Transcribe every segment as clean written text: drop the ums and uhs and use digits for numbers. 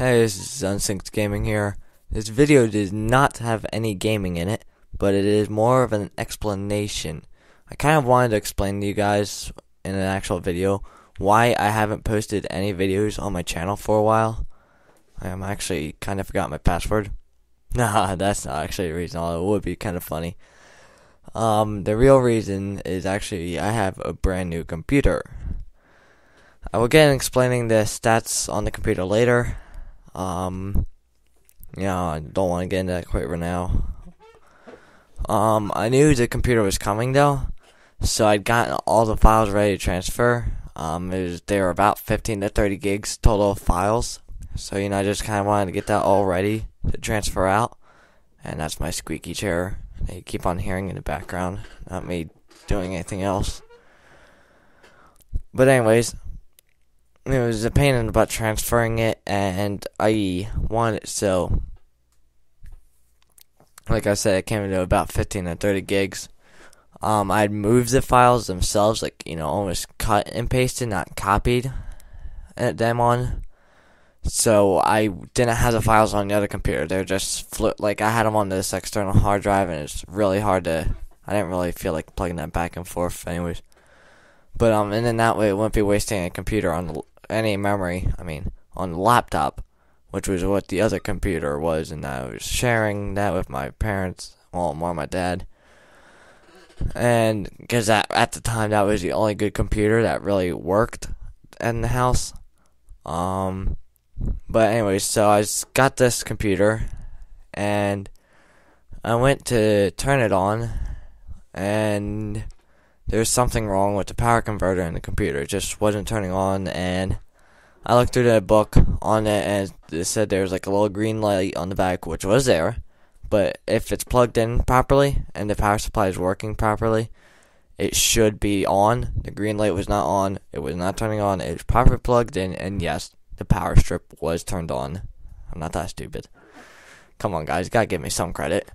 Hey, this is UnSyncedGaming here. This video does not have any gaming in it, but it is more of an explanation. I kind of wanted to explain to you guys in an actual video why I haven't posted any videos on my channel for a while. I actually kind of forgot my password. Nah, that's not actually the reason, although it would be kind of funny. The real reason is actually I have a brand new computer. I will get explaining the stats on the computer later. I don't want to get into that quite right now. I knew the computer was coming though, so I'd gotten all the files ready to transfer. They were about 15 to 30 gigs total of files. So, I just kind of wanted to get that all ready to transfer out. And that's my squeaky chair that you keep on hearing in the background. Not me doing anything else. But anyways, it was a pain in the butt transferring it, and I wanted it so, like I said, it came to about 15 to 30 gigs. I'd moved the files themselves, almost cut and pasted, not copied them on. So I didn't have the files on the other computer. They're just I had them on this external hard drive, and it's really hard to. I didn't really feel like plugging that back and forth, anyways. But and then that way it wouldn't be wasting a computer on any memory. On the laptop, which was what the other computer was, and I was sharing that with my parents, well, more my dad. And because at the time that was the only good computer that really worked in the house. But anyways, so I got this computer, and I went to turn it on, and there was something wrong with the power converter in the computer. It just wasn't turning on, and I looked through the book on it, and it said there was a little green light on the back, which was there. But if it's plugged in properly and the power supply is working properly, it should be on. The green light was not on. It was not turning on. It was properly plugged in, and yes, the power strip was turned on. I'm not that stupid. Come on, guys. You gotta give me some credit.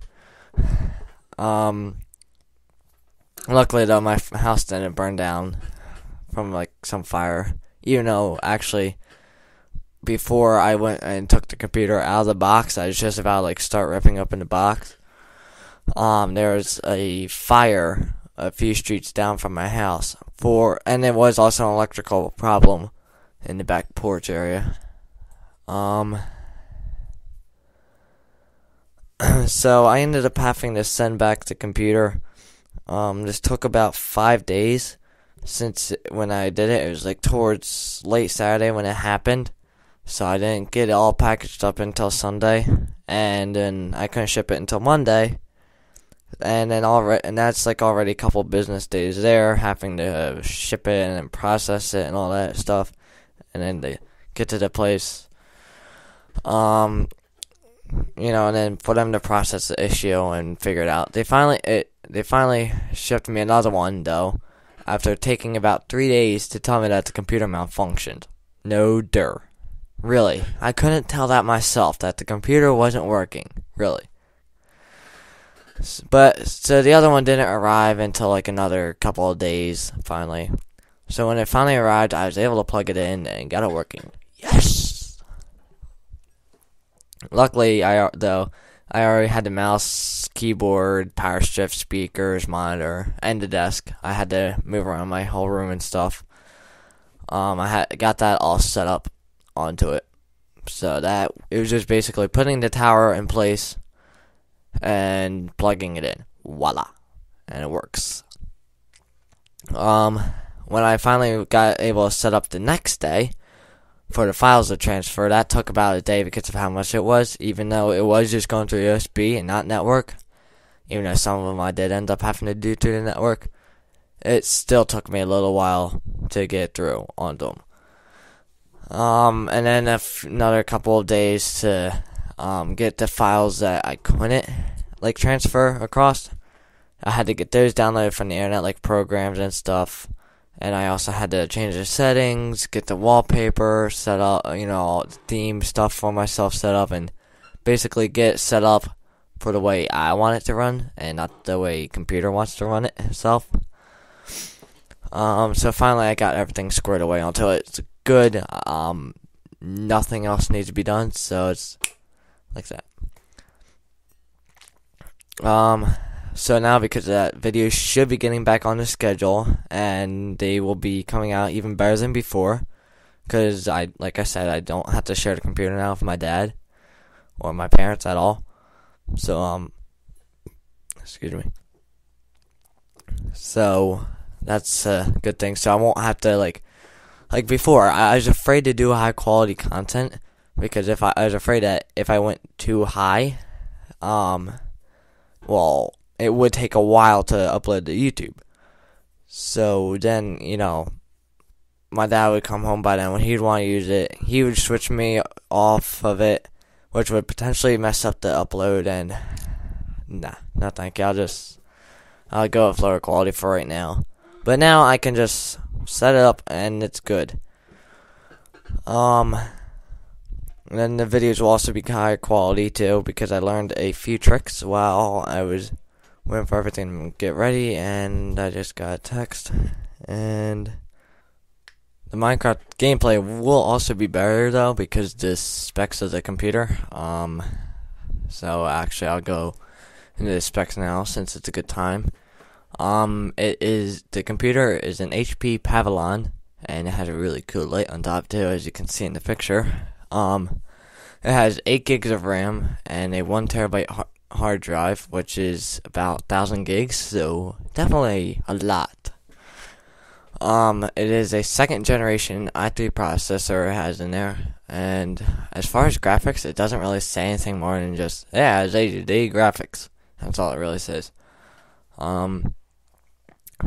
Luckily, though, my house didn't burn down from, some fire. Even though, actually, before I went and took the computer out of the box, I was just about to, start ripping open the box. There was a fire a few streets down from my house. And it was also an electrical problem in the back porch area. So I ended up having to send back the computer. This took about 5 days since when I did it. It was towards late Saturday when it happened. So I didn't get it all packaged up until Sunday, and then I couldn't ship it until Monday. And then that's already a couple business days there, having to ship it and then process it and all that stuff, and then they get to the place. And then for them to process the issue and figure it out. They finally shipped me another one though, after taking about 3 days to tell me that the computer malfunctioned. No dir. Really, I couldn't tell that myself, that the computer wasn't working. Really. So the other one didn't arrive until another couple of days, finally. So when it finally arrived, I was able to plug it in and got it working. Yes! Luckily, I already had the mouse, keyboard, power strip, speakers, monitor, and the desk. I had to move around my whole room and stuff. I got that all set up onto it. So that it was just basically putting the tower in place and plugging it in. Voila. And it works. When I finally got able to set up the next day for the files to transfer, that took about a day because of how much it was, even though it was just going through USB and not network. Even though some of them I did end up having to do through the network, it still took me a little while to get through on them. And then another couple of days to get the files that I couldn't transfer across. I had to get those downloaded from the internet, programs and stuff. And I also had to change the settings, get the wallpaper set up, all the theme stuff for myself set up, and basically get it set up for the way I want it to run, and not the way the computer wants to run it itself. So finally I got everything squared away onto it. It's good. nothing else needs to be done, so it's like that. So now, because of that, videos should be getting back on the schedule, and they will be coming out even better than before, because like I said, I don't have to share the computer now with my dad or my parents at all. So excuse me. So that's a good thing. So I won't have to like before. I was afraid to do high quality content because I was afraid that if I went too high, well, it would take a while to upload to YouTube. So then, my dad would come home by then. When he'd want to use it, he would switch me off of it, which would potentially mess up the upload. And nah, no thank you. I'll go with lower quality for right now. But now I can just set it up and it's good. And then the videos will also be higher quality too, because I learned a few tricks while I was waiting for everything to get ready, and I just got a text. And the Minecraft gameplay will also be better though, because the specs of the computer. So actually I'll go into the specs now since it's a good time. The computer is an HP Pavilion, and it has a really cool light on top too, as you can see in the picture. It has 8 gigs of RAM and a 1 terabyte hard drive, which is about 1,000 gigs, so definitely a lot. It is a second generation i3 processor it has in there, and as far as graphics, it doesn't really say anything more than just, yeah, it's HD graphics. That's all it really says.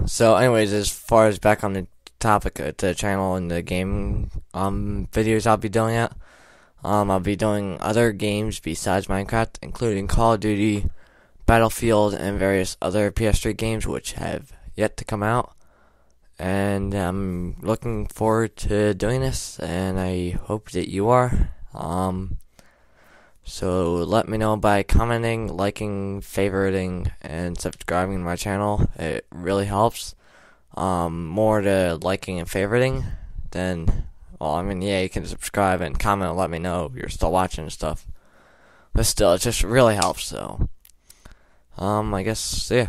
So anyways, as far as back on the topic of the channel and the game videos I'll be doing at, I'll be doing other games besides Minecraft, including Call of Duty, Battlefield, and various other PS3 games which have yet to come out. And I'm looking forward to doing this, and I hope that you are. So let me know by commenting, liking, favoriting, and subscribing to my channel. It really helps. More to liking and favoriting than, well, I mean, yeah, you can subscribe and comment and let me know if you're still watching and stuff. But still, it just really helps, so. I guess, yeah.